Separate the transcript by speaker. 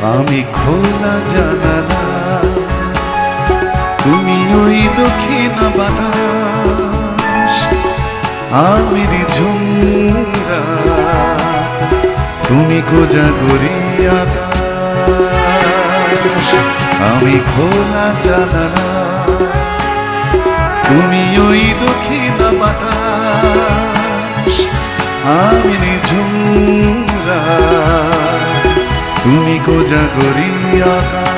Speaker 1: আমি খোলা জানালা, তুমি ওই দক্ষিণ বাতাস, আমি ঝুমরা, তুমি কোজাগরি আকাশ। আমি খোলা জানালা, তুমি ওই দক্ষিণ বাতাস, আমি ঝুমরা, তুমি কোজাগরি আকাশ।